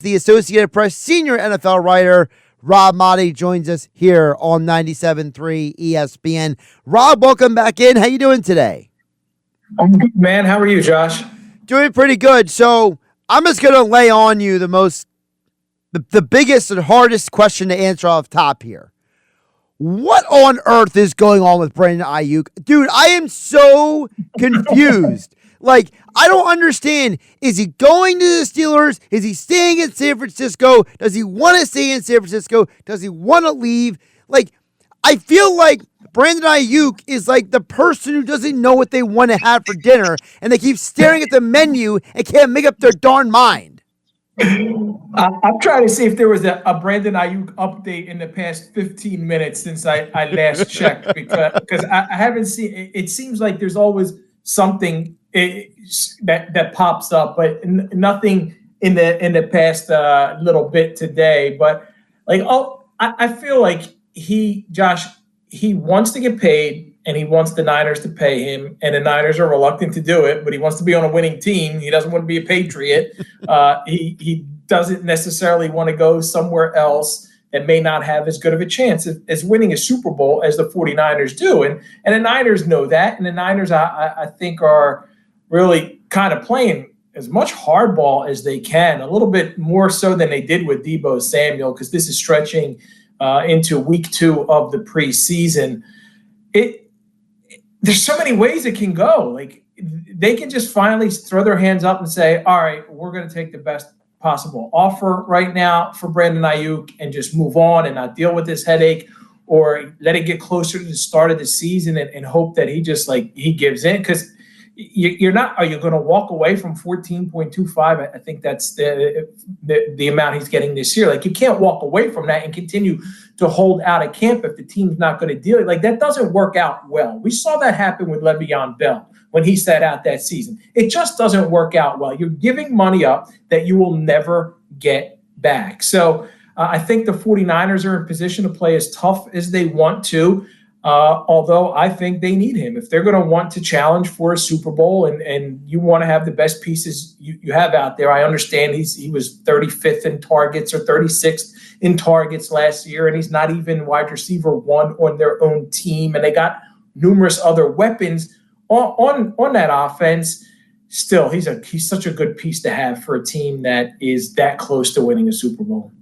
The Associated Press senior NFL writer, Rob Maaddi, joins us here on 97.3 ESPN. Rob, welcome back in. How you doing today? I'm good, man. How are you, Josh? Doing pretty good. So I'm just going to lay on you the biggest and hardest question to answer off top here. What on earth is going on with Brandon Ayuk? Dude, I am so confused. Like, I don't understand. Is he going to the Steelers? Is he staying in San Francisco? Does he want to stay in San Francisco? Does he want to leave? Like, I feel like Brandon Ayuk is like the person who doesn't know what they want to have for dinner, and they keep staring at the menu and can't make up their darn mind. I'm trying to see if there was a Brandon Ayuk update in the past 15 minutes since I last checked, because I haven't seen. It seems like there's always something that pops up, but nothing in the past little bit today. But like, I feel like Josh, he wants to get paid. And he wants the Niners to pay him, and the Niners are reluctant to do it, but he wants to be on a winning team. He doesn't want to be a Patriot. He doesn't necessarily want to go somewhere else that may not have as good of a chance as winning a Super Bowl as the 49ers do. And the Niners know that, and the Niners, I think, are really kind of playing as much hardball as they can, a little bit more so than they did with Deebo Samuel, because this is stretching into week 2 of the preseason. There's so many ways it can go. Like, they can just finally throw their hands up and say, all right, we're going to take the best possible offer right now for Brandon Ayuk and just move on and not deal with this headache, or let it get closer to the start of the season and hope that he gives in. Because are you going to walk away from 14.25? I think that's the amount he's getting this year. Like, you can't walk away from that and continue to hold out of camp if the team's not going to deal. Like, that doesn't work out well. We saw that happen with Le'Veon Bell when he sat out that season. It just doesn't work out well. You're giving money up that you will never get back. So I think the 49ers are in position to play as tough as they want to. Although I think they need him. If they're going to want to challenge for a Super Bowl and you want to have the best pieces you have out there, I understand he was 35th in targets or 36th in targets last year, and he's not even wide receiver 1 on their own team, and they got numerous other weapons on that offense. Still, he's such a good piece to have for a team that is that close to winning a Super Bowl.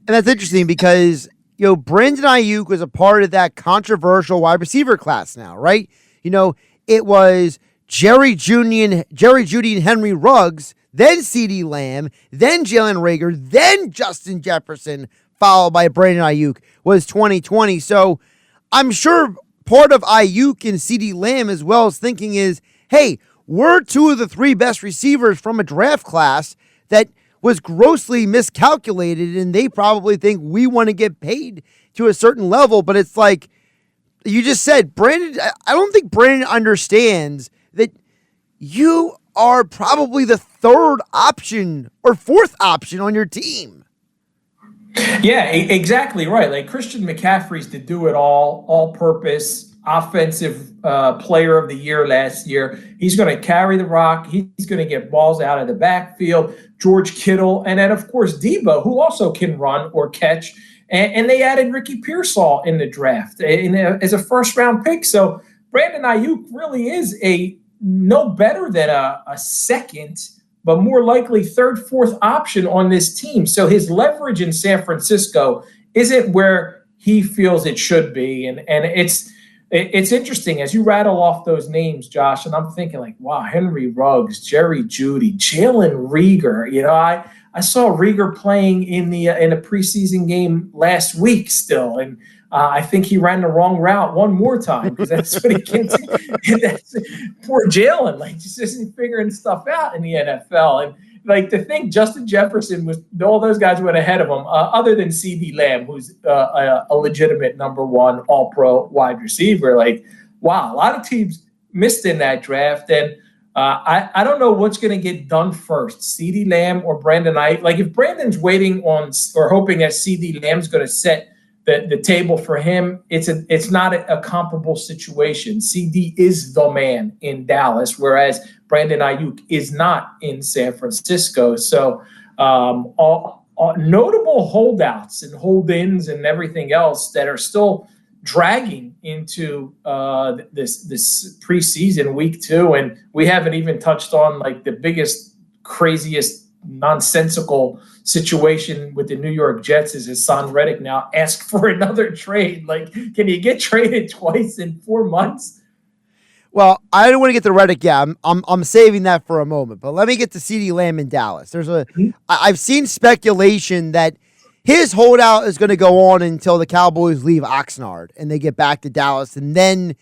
And that's interesting because Brandon Ayuk was a part of that controversial wide receiver class now, right? It was Jerry Jeudy and Henry Ruggs, then CeeDee Lamb, then Jalen Reagor, then Justin Jefferson, followed by Brandon Ayuk, was 2020. So I'm sure part of Ayuk and CeeDee Lamb as well as thinking is, hey, we're 2 of the 3 best receivers from a draft class that was grossly miscalculated, and they probably think we want to get paid to a certain level. But it's like you just said, Brandon, I don't think Brandon understands that you are probably the 3rd option or 4th option on your team. Yeah, exactly right. Like, Christian McCaffrey's the do-it-all, all-purpose offensive player of the year last year. He's going to carry the rock. He's going to get balls out of the backfield. George Kittle, and then, of course, Deebo, who also can run or catch. And they added Ricky Pearsall in the draft as a first-round pick. So Brandon Ayuk really is no better than a second, but more likely 3rd, 4th option on this team. So his leverage in San Francisco isn't where he feels it should be. And it's interesting as you rattle off those names, Josh, and I'm thinking like, wow, Henry Ruggs, Jerry Jeudy, Jalen Reagor. I saw Reagor playing in the preseason game last week still, and I think he ran the wrong route one more time because that's what he can do. Poor Jalen, like, just figuring stuff out in the NFL. And like, to think Justin Jefferson all those guys went ahead of him, other than CeeDee Lamb, who's a legitimate number 1 all-pro wide receiver. Like, wow, a lot of teams missed in that draft. And I don't know what's going to get done first, CeeDee Lamb or Brandon Ayuk. Like, if Brandon's waiting on or hoping that CeeDee Lamb's going to set the table for him, it's not a comparable situation. CD is the man in Dallas, whereas Brandon Ayuk is not in San Francisco. So all notable holdouts and hold-ins and everything else that are still dragging into this preseason week 2, and we haven't even touched on like the biggest, craziest, nonsensical situation with the New York Jets is Hassan Reddick now asked for another trade. Like, can you get traded twice in 4 months? Well, I don't want to get to Reddick. Yeah, I'm saving that for a moment. But let me get to CeeDee Lamb in Dallas. I've seen speculation that his holdout is going to go on until the Cowboys leave Oxnard and they get back to Dallas, and then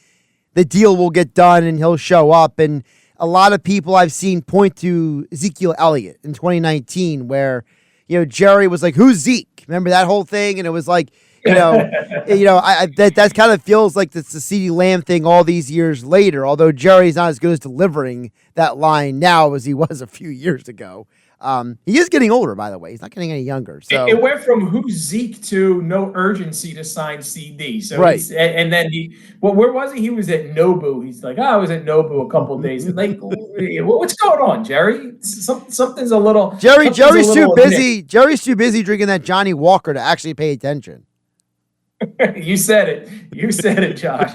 the deal will get done and he'll show up. And a lot of people I've seen point to Ezekiel Elliott in 2019, where Jerry was like, "Who's Zeke?" Remember that whole thing? And it was like, that kind of feels like it's the CeeDee Lamb thing all these years later. Although Jerry's not as good as delivering that line now as he was a few years ago. He is getting older, by the way. He's not getting any younger. So it went from who's Zeke to no urgency to sign CD. So right. And then where was he? He was at Nobu. He's like, I was at Nobu a couple of days. And like, what's going on, Jerry? Something's a little. Jerry's too busy. Jerry's too busy drinking that Johnny Walker to actually pay attention. You said it, Josh.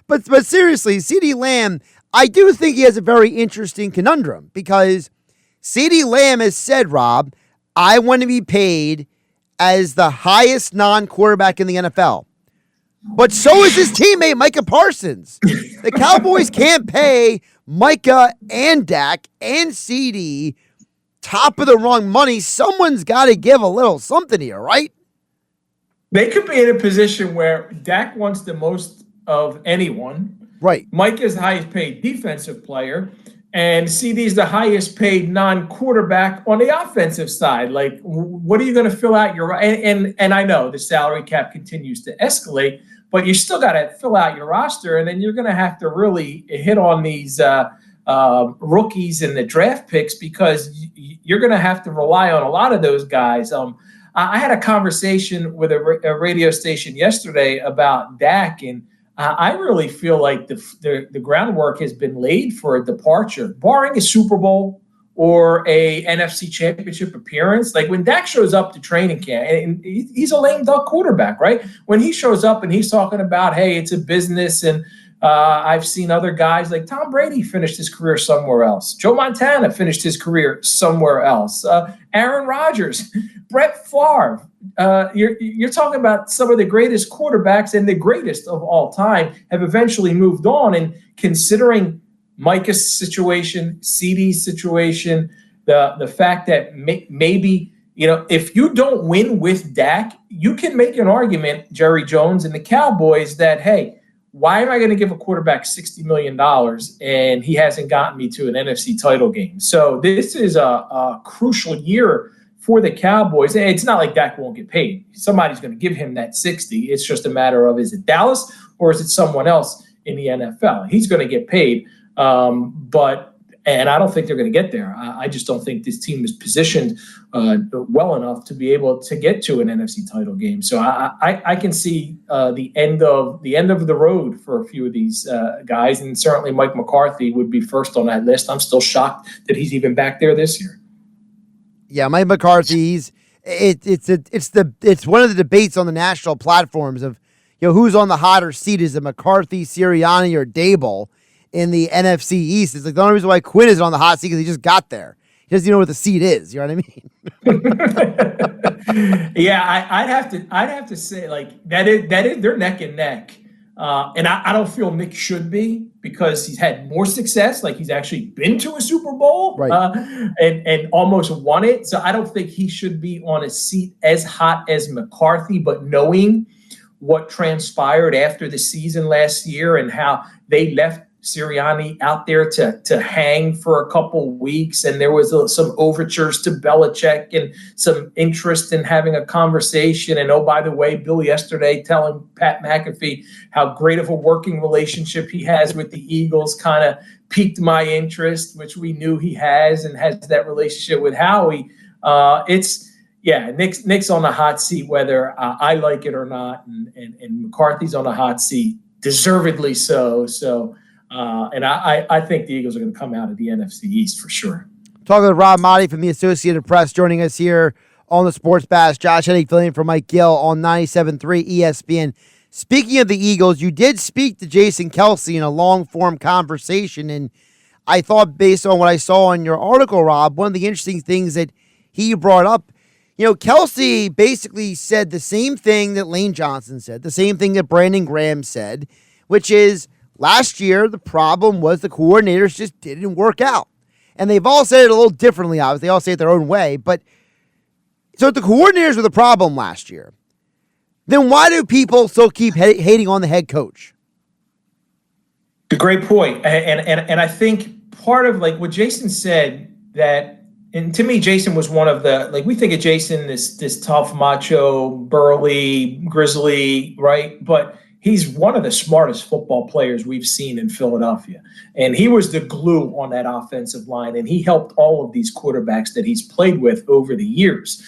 But seriously, CeeDee Lamb, I do think he has a very interesting conundrum because CeeDee Lamb has said, Rob, I want to be paid as the highest non-quarterback in the NFL. But so is his teammate, Micah Parsons. The Cowboys can't pay Micah and Dak and CeeDee top of the rung money. Someone's got to give a little something here, right? They could be in a position where Dak wants the most of anyone. Right. Mike is the highest paid defensive player, and CD is the highest paid non-quarterback on the offensive side. Like, what are you going to fill out your and I know the salary cap continues to escalate, but you still got to fill out your roster, and then you're going to have to really hit on these rookies and the draft picks because you're going to have to rely on a lot of those guys. I had a conversation with a radio station yesterday about Dak, and I really feel like the groundwork has been laid for a departure, barring a Super Bowl or a NFC Championship appearance. Like when Dak shows up to training camp, and he's a lame duck quarterback, right? When he shows up and he's talking about, hey, it's a business, and I've seen other guys like Tom Brady finished his career somewhere else. Joe Montana finished his career somewhere else. Aaron Rodgers, Brett Favre. You're talking about some of the greatest quarterbacks and the greatest of all time have eventually moved on. And considering Micah's situation, CD's situation, the fact that maybe, if you don't win with Dak, you can make an argument, Jerry Jones and the Cowboys, that, hey, why am I going to give a quarterback $60 million and he hasn't gotten me to an NFC title game? So this is a crucial year for the Cowboys. It's not like Dak won't get paid. Somebody's going to give him that 60. It's just a matter of, is it Dallas or is it someone else in the NFL? He's going to get paid. And I don't think they're going to get there. I just don't think this team is positioned well enough to be able to get to an NFC title game. So I can see the end of the road for a few of these guys, and certainly Mike McCarthy would be first on that list. I'm still shocked that he's even back there this year. Yeah, Mike McCarthy. It's one of the debates on the national platforms of who's on the hotter seat. Is it McCarthy, Sirianni, or Dable? In the NFC East, it's like the only reason why Quinn is on the hot seat because he just got there. He doesn't even know what the seat is. You know what I mean? Yeah, I'd have to say like that is they're neck and neck, and I don't feel Nick should be because he's had more success. Like he's actually been to a Super Bowl, right. And almost won it. So I don't think he should be on a seat as hot as McCarthy. But knowing what transpired after the season last year and how they left Sirianni out there to hang for a couple weeks, and there was some overtures to Belichick and some interest in having a conversation. And oh, by the way, Bill yesterday telling Pat McAfee how great of a working relationship he has with the Eagles kind of piqued my interest, which we knew he has and has that relationship with Howie. Nick's on the hot seat whether I like it or not, and McCarthy's on the hot seat, deservedly so. So. And I think the Eagles are going to come out of the NFC East for sure. Talking with Rob Maaddi from the Associated Press, joining us here on the Sports Bash. Josh Hennig filling in for Mike Gill on 97.3 ESPN. Speaking of the Eagles, you did speak to Jason Kelce in a long-form conversation, and I thought, based on what I saw in your article, Rob, one of the interesting things that he brought up, Kelce basically said the same thing that Lane Johnson said, the same thing that Brandon Graham said, which is last year the problem was the coordinators just didn't work out. And they've all said it a little differently, obviously. They all say it their own way. But so if the coordinators were the problem last year, then why do people still keep hating on the head coach? A great point. And I think part of like what Jason said that, and to me, Jason was one of the, like, we think of Jason, this tough, macho, burly, grizzly, right? But he's one of the smartest football players we've seen in Philadelphia. And he was the glue on that offensive line. And he helped all of these quarterbacks that he's played with over the years,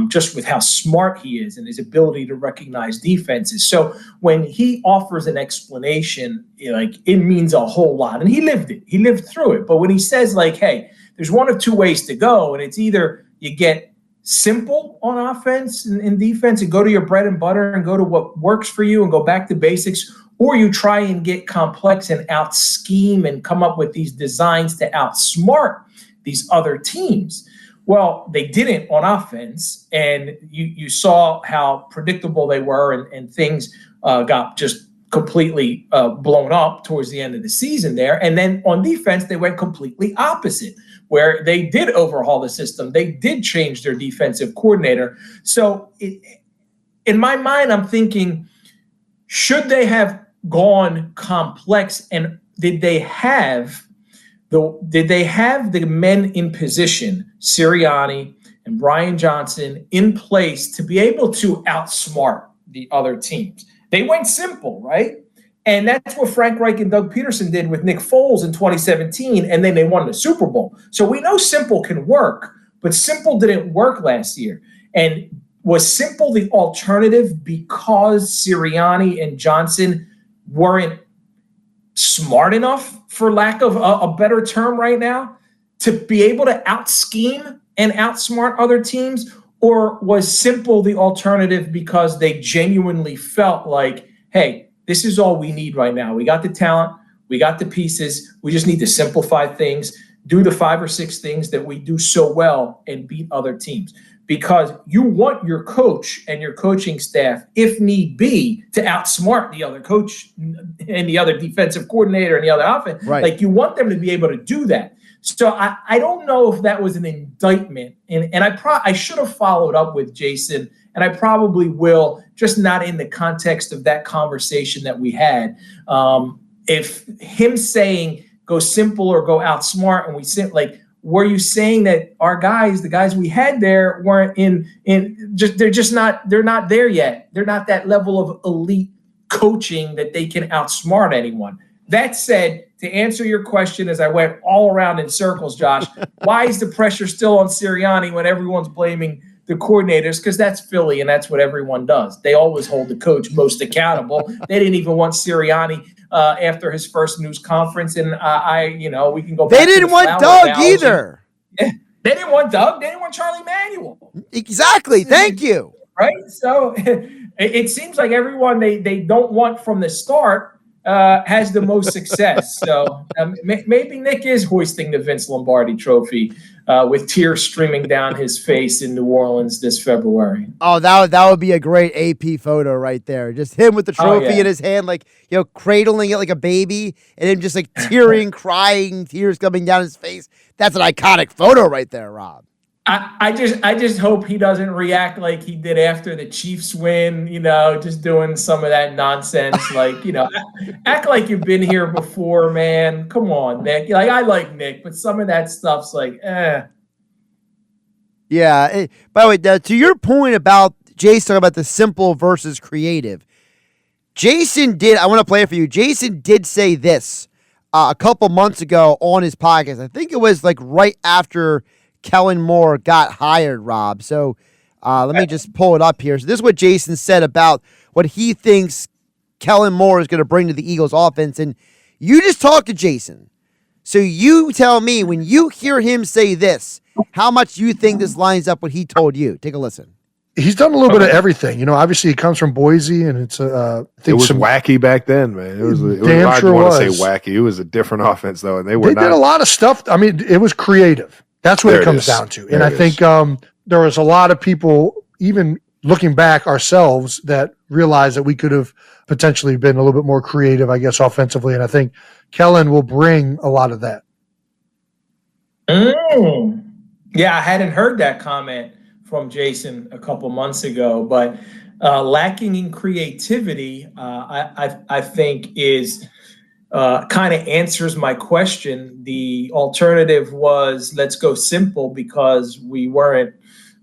just with how smart he is and his ability to recognize defenses. So when he offers an explanation, it means a whole lot. And he lived it. He lived through it. But when he says, like, hey, there's one of two ways to go, and it's either you get simple on offense and defense and go to your bread and butter and go to what works for you and go back to basics, or you try and get complex and out scheme and come up with these designs to outsmart these other teams. Well, they didn't on offense, and you saw how predictable they were, and things got just completely blown up towards the end of the season there. And then on defense, they went completely opposite, where they did overhaul the system. They did change their defensive coordinator. So in my mind, I'm thinking, should they have gone complex, and did they have the men in position, Sirianni and Brian Johnson, in place to be able to outsmart the other teams? They went simple, right? And that's what Frank Reich and Doug Peterson did with Nick Foles in 2017, and then they won the Super Bowl. So we know simple can work, but simple didn't work last year. And was simple the alternative because Sirianni and Johnson weren't smart enough, for lack of a better term right now, to be able to out-scheme and outsmart other teams? Or was simple the alternative because they genuinely felt like, hey, this is all we need right now. We got the talent. We got the pieces. We just need to simplify things, do the 5 or 6 things that we do so well, and beat other teams. Because you want your coach and your coaching staff, if need be, to outsmart the other coach and the other defensive coordinator and the other offense. Right. Like, you want them to be able to do that. So I don't know if that was an indictment, and I should have followed up with Jason, and I probably will, just not in the context of that conversation that we had. If him saying go simple or go outsmart, and we sit like, were you saying that our guys, the guys we had there, weren't they're not there yet. They're not that level of elite coaching that they can outsmart anyone. That said, to answer your question, as I went all around in circles, Josh, why is the pressure still on Sirianni when everyone's blaming the coordinators? Because that's Philly, and that's what everyone does. They always hold the coach most accountable. They didn't even want Sirianni after his first news conference, and we can go back. They didn't want Doug either. They didn't want Doug. They didn't want Charlie Manuel. Exactly. Thank you. Right. So it seems like everyone they don't want from the start has the most success. So maybe Nick is hoisting the Vince Lombardi trophy with tears streaming down his face in New Orleans this February. Oh, that would be a great AP photo right there. Just him with the trophy in his hand, like, cradling it like a baby, and him just like tearing, crying, tears coming down his face. That's an iconic photo right there, Rob. I just hope he doesn't react like he did after the Chiefs win, just doing some of that nonsense. Like, act like you've been here before, man. Come on, Nick. Like, I like Nick, but some of that stuff's like, Yeah. By the way, to your point about Jason talking about the simple versus creative, Jason did, I want to play it for you. Jason did say this a couple months ago on his podcast. I think it was like right after Kellen Moore got hired, Rob. So let me just pull it up here. So this is what Jason said about what he thinks Kellen Moore is going to bring to the Eagles offense. And you just talked to Jason. So you tell me, when you hear him say this, how much you think this lines up what he told you. Take a listen. He's done a little bit of everything. Obviously he comes from Boise, and it's I think it was wacky back then, man. It was damn I sure want to was. say wacky. It was a different offense though, and they did a lot of stuff. I mean, it was creative. That's what it comes down to. And I think there was a lot of people, even looking back ourselves, that realized that we could have potentially been a little bit more creative, I guess, offensively. And I think Kellen will bring a lot of that. Yeah, I hadn't heard that comment from Jason a couple months ago, but lacking in creativity, I think is kind of answers my question. The alternative was let's go simple because we weren't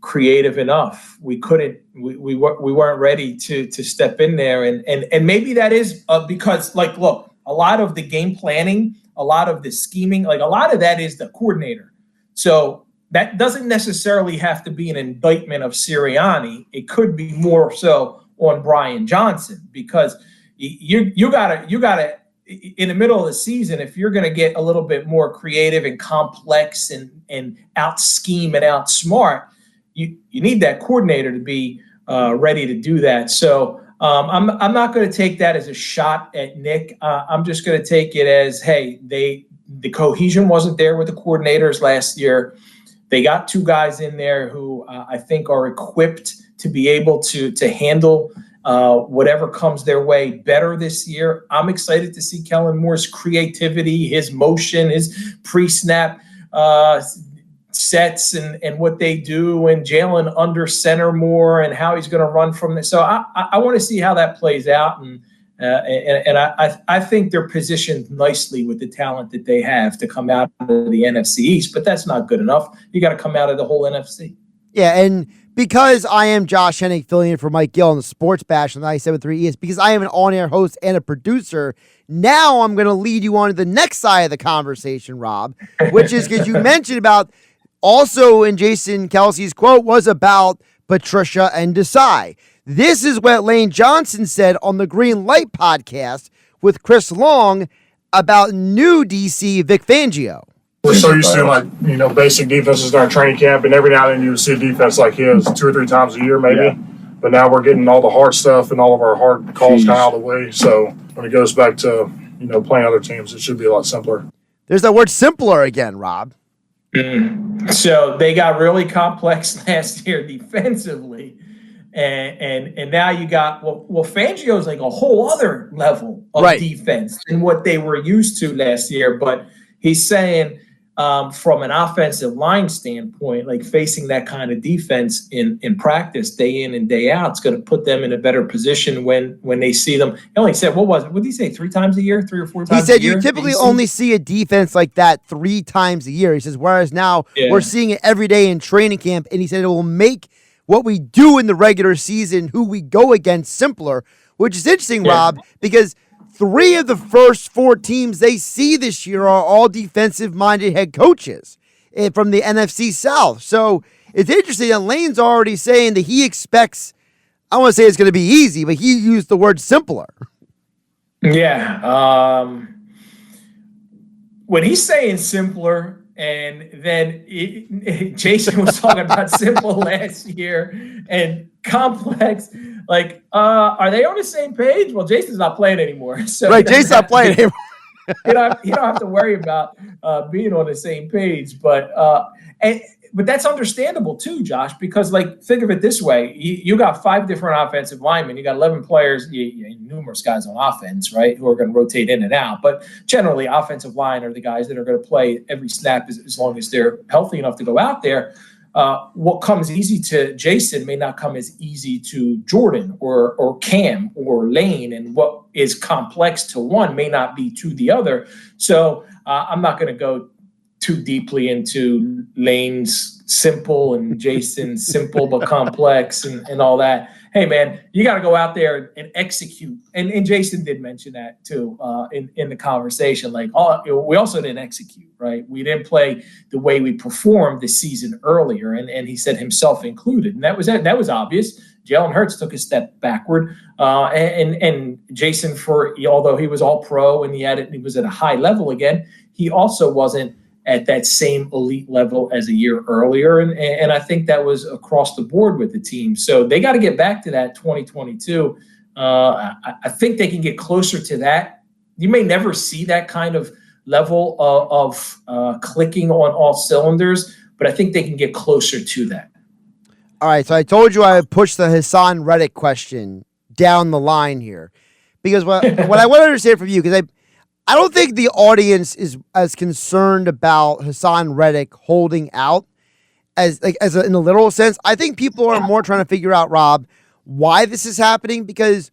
creative enough. We couldn't. We weren't ready to step in there, and maybe that is because, like, look, a lot of the game planning, a lot of the scheming, like a lot of that is the coordinator. So that doesn't necessarily have to be an indictment of Sirianni. It could be more so on Brian Johnson, because you gotta in the middle of the season, if you're going to get a little bit more creative and complex and out scheme and outsmart, you need that coordinator to be ready to do that. So I'm not going to take that as a shot at Nick. I'm just going to take it as, hey, the cohesion wasn't there with the coordinators last year. They got two guys in there who I think are equipped to be able to handle whatever comes their way better this year. I'm excited to see Kellen Moore's creativity, his motion, his pre-snap sets and what they do, and Jalen under center more and how he's going to run from this. So I want to see how that plays out. And I think they're positioned nicely with the talent that they have to come out of the NFC East, but that's not good enough. You got to come out of the whole NFC. Yeah, and because I am Josh Hennig, filling in for Mike Gill on the Sports Bash on 97.3 ES, because I am an on-air host and a producer, now I'm going to lead you on to the next side of the conversation, Rob, which is because you mentioned about, also in Jason Kelsey's quote, was about Patricia and Desai. This is what Lane Johnson said on the Green Light podcast with Chris Long about new DC Vic Fangio. We're so used to basic defenses in our training camp, and every now and then you see a defense like his 2 or 3 times a year maybe. Yeah. But now we're getting all the hard stuff and all of our hard calls kind of out of the way. So when it goes back to playing other teams, it should be a lot simpler. There's that word simpler again, Rob. So they got really complex last year defensively. And now you got Fangio is like a whole other level of defense than what they were used to last year. But he's saying from an offensive line standpoint, like facing that kind of defense in practice day in and day out, it's going to put them in a better position when they see them. He only said, what did he say, 3 times a year, 3 or 4 times a year? He said you typically only see a defense like that 3 times a year. He says, whereas now we're seeing it every day in training camp. And he said it will make what we do in the regular season, who we go against, simpler, which is interesting, Rob, because 3 of the first 4 teams they see this year are all defensive-minded head coaches from the NFC South. So it's interesting that Lane's already saying that he expects, I don't want to say it's going to be easy, but he used the word simpler. Yeah. When he's saying simpler, and then Jason was talking about simple last year and complex. Like, are they on the same page? Well, Jason's not playing anymore. So right, Jason's not playing anymore. You don't have to worry about being on the same page. But that's understandable too, Josh, because think of it this way. You got 5 different offensive linemen. You got 11 players, numerous guys on offense, right, who are going to rotate in and out. But generally, offensive line are the guys that are going to play every snap as long as they're healthy enough to go out there. What comes easy to Jason may not come as easy to Jordan or Cam or Lane, and what is complex to one may not be to the other. So I'm not going to go too deeply into Lane's simple and Jason's simple but complex and all that. Hey, man, you got to go out there and execute. And Jason did mention that too in the conversation. We also didn't execute, right? We didn't play the way we performed the season earlier, and he said himself included. And that was obvious. Jalen Hurts took a step backward. And Jason, although he was all pro and he was at a high level again, he also wasn't at that same elite level as a year earlier. And I think that was across the board with the team. So they got to get back to that 2022. I think they can get closer to that. You may never see that kind of level of clicking on all cylinders, but I think they can get closer to that. All right, so I told you I would push the Hassan Reddick question down the line here, because what I want to understand from you, because I don't think the audience is as concerned about Hassan Reddick holding out as in a literal sense. I think people are more trying to figure out, Rob, why this is happening, because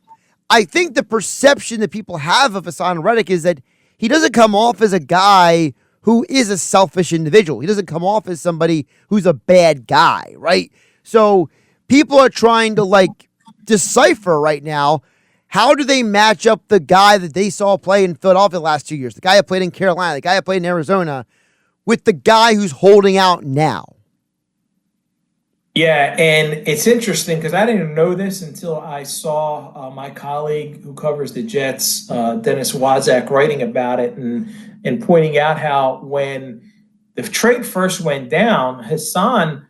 I think the perception that people have of Hassan Reddick is that he doesn't come off as a guy who is a selfish individual. He doesn't come off as somebody who's a bad guy, right? So people are trying to decipher right now, how do they match up the guy that they saw play in Philadelphia the last 2 years, the guy who played in Carolina, the guy who played in Arizona, with the guy who's holding out now? Yeah, and it's interesting because I didn't know this until I saw my colleague who covers the Jets, Dennis Waszak, writing about it and pointing out how when the trade first went down, Hassan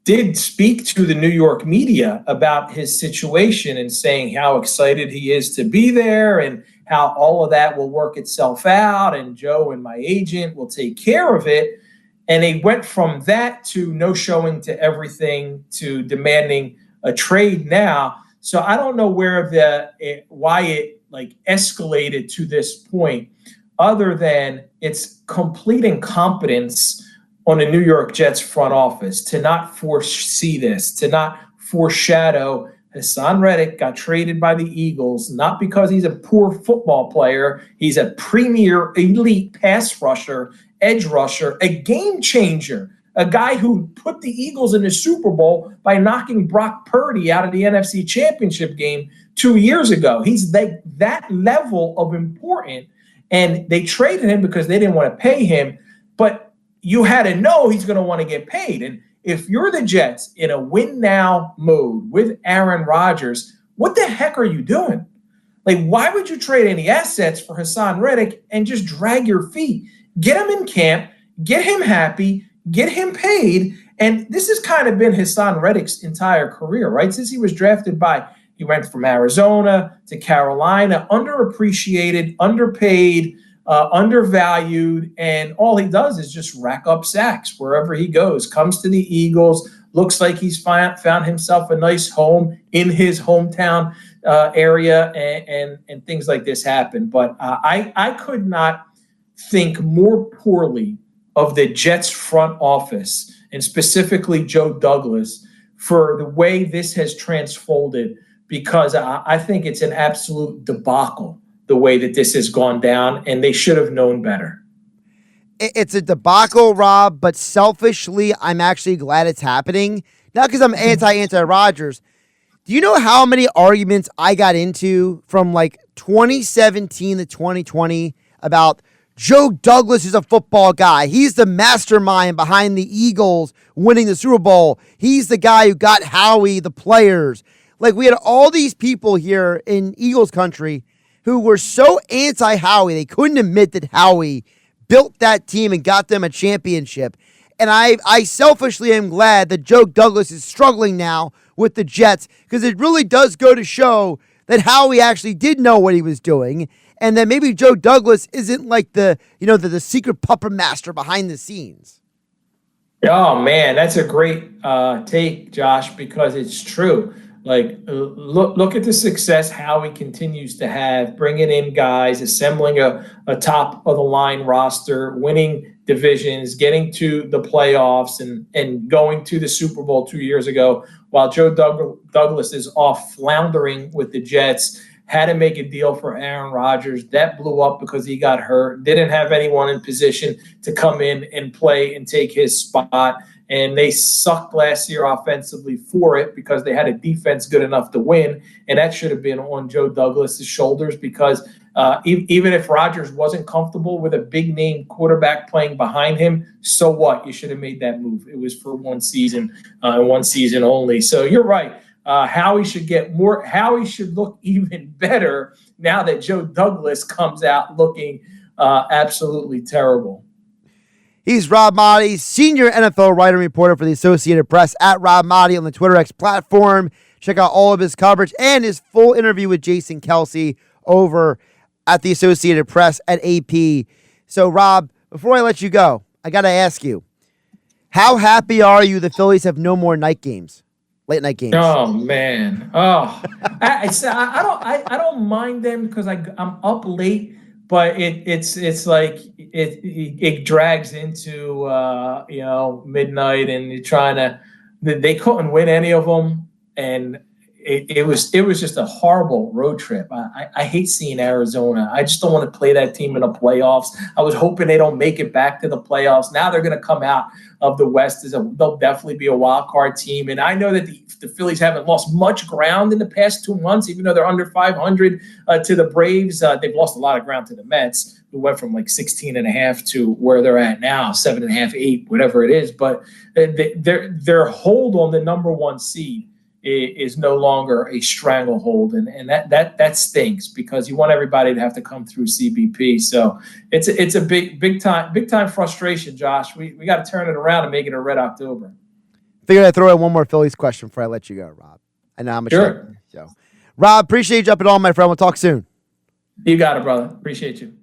did speak to the New York media about his situation and saying how excited he is to be there and how all of that will work itself out and Joe and my agent will take care of it. And they went from that to no showing to everything to demanding a trade now. So I don't know why it escalated to this point, other than it's complete incompetence on the New York Jets front office to not foresee this, to not foreshadow. Hassan Reddick got traded by the Eagles, not because he's a poor football player. He's a premier elite pass rusher, edge rusher, a game changer, a guy who put the Eagles in the Super Bowl by knocking Brock Purdy out of the NFC Championship game 2 years ago. He's that level of important, and they traded him because they didn't want to pay him, but you had to know he's going to want to get paid. And if you're the Jets in a win-now mode with Aaron Rodgers, what the heck are you doing? Why would you trade any assets for Hassan Reddick and just drag your feet? Get him in camp, get him happy, get him paid. And this has kind of been Hassan Reddick's entire career, right? Since he was drafted he went from Arizona to Carolina, underappreciated, underpaid, undervalued, and all he does is just rack up sacks wherever he goes. Comes to the Eagles, looks like he's found himself a nice home in his hometown area, and things like this happen. But I could not think more poorly of the Jets front office, and specifically Joe Douglas, for the way this has transfolded, because I think it's an absolute debacle the way that this has gone down, and they should have known better. It's a debacle, Rob, but selfishly, I'm actually glad it's happening. Not because I'm anti-Rodgers. Do you know how many arguments I got into from 2017 to 2020 about Joe Douglas is a football guy. He's the mastermind behind the Eagles winning the Super Bowl. He's the guy who got Howie, the players. We had all these people here in Eagles country who were so anti-Howie, they couldn't admit that Howie built that team and got them a championship. And I selfishly am glad that Joe Douglas is struggling now with the Jets, because it really does go to show that Howie actually did know what he was doing, and that maybe Joe Douglas isn't the secret puppet master behind the scenes. Oh man, that's a great take, Josh, because it's true. Look at the success Howie continues to have, bringing in guys, assembling a top of the line roster, winning divisions, getting to the playoffs, and going to the Super Bowl 2 years ago, while Joe Douglas is off floundering with the Jets. Had to make a deal for Aaron Rodgers. That blew up because he got hurt. Didn't have anyone in position to come in and play and take his spot. And they sucked last year offensively for it because they had a defense good enough to win. And that should have been on Joe Douglas's shoulders, because even if Rodgers wasn't comfortable with a big-name quarterback playing behind him, so what? You should have made that move. It was for one season and one season only. So you're right. Howie should get more. Howie should look even better now that Joe Douglas comes out looking absolutely terrible. He's Rob Maaddi, senior NFL writer and reporter for the Associated Press, at Rob Maaddi on the Twitter X platform. Check out all of his coverage and his full interview with Jason Kelsey over at the Associated Press at AP. So, Rob, before I let you go, I got to ask you, how happy are you the Phillies have no more night games, late night games? Oh man, I don't mind them because I'm up late, but it's like it drags into midnight, and you're trying to. They couldn't win any of them, and it was just a horrible road trip. I hate seeing Arizona. I just don't want to play that team in the playoffs. I was hoping they don't make it back to the playoffs. Now they're going to come out of the West. They'll definitely be a wild card team. And I know that the Phillies haven't lost much ground in the past 2 months, even though they're under 500 to the Braves. They've lost a lot of ground to the Mets, who went from like 16.5 to where they're at now, 7.5, 8, whatever it is. But their hold on the number one seed is no longer a stranglehold, and that stinks because you want everybody to have to come through CBP. So it's a big time frustration, Josh. We got to turn it around and make it a red October. Figured I'd throw in one more Phillies question before I let you go, Rob. I know how much. Sure. So, Rob, appreciate you jumping on, my friend. We'll talk soon. You got it, brother. Appreciate you.